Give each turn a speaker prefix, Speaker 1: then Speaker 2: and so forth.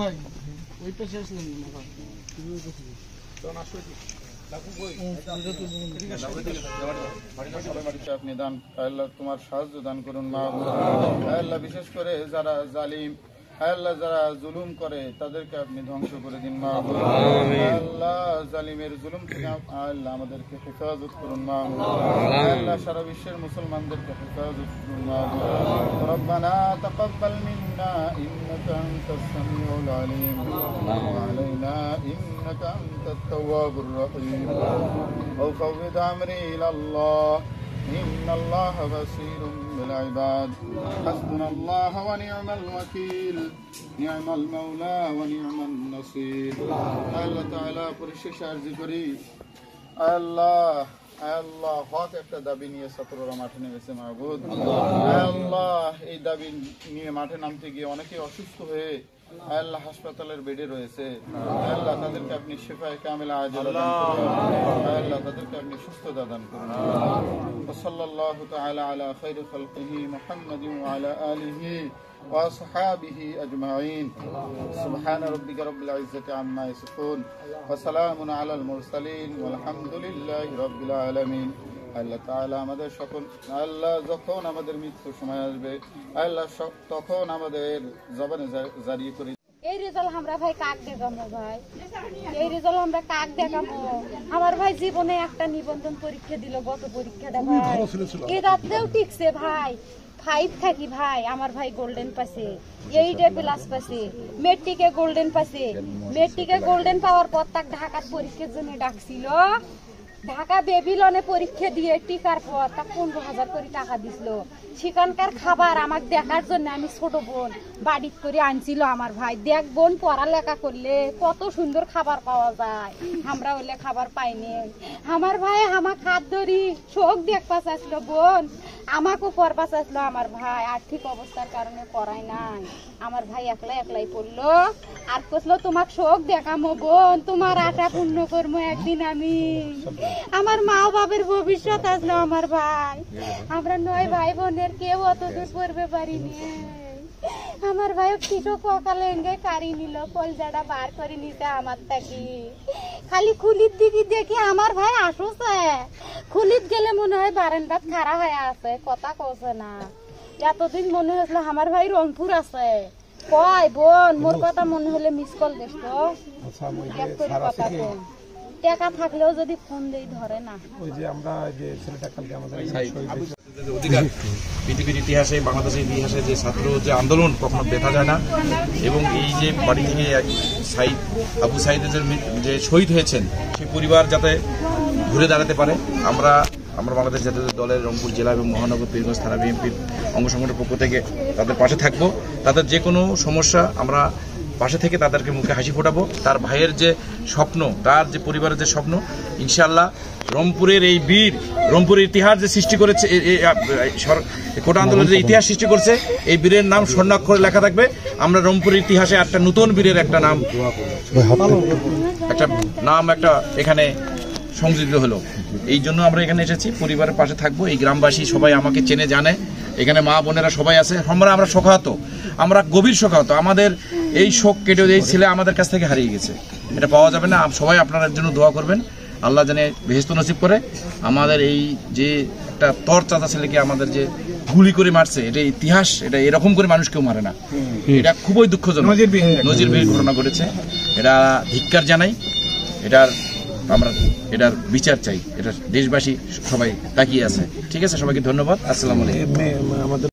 Speaker 1: ভাই ওই পাশে আসলেন আপনি দান আল্লাহ তোমার সাহায্য দান করুন মাহবুব আল্লাহ বিশেষ করে যারা জালিম আল্লাহ যারা জুলুম করে তাদেরকে আপনি ধ্বংস করে দিন মাহবুব আল্লাহ জালিমের জুলুম থেকে আল্লাহ আমাদেরকে হেফাজত করুন মাহবুব আল্লাহ সারা বিশ্বের মুসলমানদেরকে হেফাজত করুন মাহবুব রব্বানা তাকাব্বাল মিন্না ইন্নাকা আনতাস সামিউল আলিম ওয়া আলাইনা ইন্নাকা আনতাত তাওয়াবুর রহিম ওয়া ফাওয়িদ আমরি ইলাল্লাহ إن الله بصير بالعباد حسبنا الله ونعم الوكيل نعم المولى ونعم النصير الله تعالى পরিশেষে আরজি করি আল্লাহ হক একটা দাবি নিয়ে ছাত্ররা মাঠে নেমেছে মাহবুব আল্লাহ এই দাবি নিয়ে মাঠে নামতে গিয়ে অনেকে অসুস্থ হয়ে আল্লাহ হাসপাতালের বেডে রয়েছে আল্লাহ তাদেরকে আপনি শিফায়ে কামিলা আজল দান করুন আল্লাহ তাদেরকে আপনি সুস্থতা দান করুন সাল্লাল্লাহু তাআলা আলা খায়রি খালকিহি মুহাম্মাদিন ওয়া আলা আলিহি ওয়া আসহাবিহি আজমাইন সুবহানা রাব্বিকা রাব্বিল ইজ্জাতি আম্মা ইয়াসিফুন ওয়া সালামুন আলাল মুরসালিন ওয়ালহামদুলিল্লাহি রাব্বিল আলামিন আল্লাহ তাআলা আমাদের সকল আল্লাহ যখন আমাদের মৃত্যু সময় আসবে আল্লাহ তখন আমাদের জবানে জারি করে
Speaker 2: এই রেজাল্ট আমরা ভাই কাক দেখামো ভাই এই রেজাল্ট আমরা কাক দেখামো আমার ভাই জীবনে একটা নিবন্ধন পরীক্ষা দিল গত পরীক্ষাটা ভাই এটাতেও টিকছে ভাই 5 থাকি ভাই আমার ভাই গোল্ডেন পাছে 8 প্লাস পাছে মেট্রিকে গোল্ডেন পাছে মেট্রিকে গোল্ডেন পাওয়ার পর তাক ঢাকার পরীক্ষার জন্য ডাকছিল ঢাকা বেবিলনে পরীক্ষা দিয়ে টিকার পর তা 15,000 করে টাকা দিছিল সেখানকার খাবার আমাকে দেখার জন্য আমি ছোট বোন বাড়িতে করে আনছিল আমার ভাই দেখ বোন পড়ালেখা করলে কত সুন্দর খাবার পাওয়া যায় আমরা হলে খাবার পাইনি আমার ভাই আমাকে হাত ধরি শোক দেখবা চাইছিল বোন আমাকেও পড়বা চাইছিল আমার ভাই আর্থিক অবস্থার কারণে পড়ায় নাই আমার ভাই একলাই পড়লো আর কইলো তোমাকে শোক দেখামো বোন তোমার আশা পূর্ণ করবো একদিন আমি আমার মা বাবার ভবিষ্যৎ আসলো আমার ভাই আমরা 9 ভাই বোনের কেউ অত দূর পড়বে পারিনি আমার ভাই টিটো ককালে এঙ্গে কারি নিল কলজাটা বার করে নিতে আমার থাকি খালি খুলির দিকে দেখি আমার ভাই আসছে খুলিত গেলে মনে হয় বারান্দাত খাড়া হয়ে আছে কথা কইছে না এতদিন মনে হচ্ছিল আমার ভাই রংপুর আছে কয় বোন মোর কথা মনে হলে মিস কল দিস তো কথা কই টাকা থাকলেও যদি ফোন দেই ধরে না
Speaker 3: ওই যে আমরা যে ছেলেটা কালকে আমাদের
Speaker 4: অধিকার পৃথিবীর ইতিহাসে বাংলাদেশের ইতিহাসে যে ছাত্র যে আন্দোলন কখনো দেখা যায় না এবং এই যে বাড়ি থেকে আবু সাইদের যে শহীদ হয়েছেন সেই পরিবার যাতে ঘুরে দাঁড়াতে পারে আমরা বাংলাদেশ জাতীয় দলের রংপুর জেলা এবং মহানগর পীরগঞ্জ থানা বিএনপির অঙ্গ সংগঠনের পক্ষ থেকে তাদের পাশে থাকবো তাদের যে কোনো সমস্যা আমরা পাশে থেকে তাদেরকে মুখে হাসি ফোটাবো তার ভাইয়ের যে স্বপ্ন তার যে পরিবারের যে স্বপ্ন ইনশাআল্লাহ রংপুরের এই বীর রংপুরের ইতিহাস যে সৃষ্টি করেছে কোটা আন্দোলনের যে ইতিহাস সৃষ্টি করছে এই বীরের নাম স্বর্ণাক্ষরে লেখা থাকবে আমরা রংপুরের ইতিহাসে একটা নতুন বীরের একটা নাম একটা এখানে সংযোজিত হলো এই জন্য আমরা এখানে এসেছি পরিবারের পাশে থাকবো এই গ্রামবাসী সবাই আমাকে চেনে জানে এখানে মা বোনেরা সবাই আছে আমরা শোকাহত আমরা গভীর শোকাহত আমাদের এই শোক কেটে এই ছেলে আমাদের কাছ থেকে হারিয়ে গেছে এটা পাওয়া যাবে না সবাই আপনার জন্য দোয়া করবেন আল্লাহ জানে বেহেশত নসিব করে আমাদের এই যে একটা তরচাঁদা ছেলেকে আমাদের যে গুলি করে মারছে এটা ইতিহাস এটা এরকম করে মানুষ কেউ মারে না এটা খুবই দুঃখজনক নজিরবিহীন ঘটনা ঘটেছে এটা ধিক্কার জানাই এটার বিচার চাই এটা দেশবাসী সবাই তাকিয়ে আছে ঠিক আছে সবাইকে ধন্যবাদ আসসালামু আলাইকুম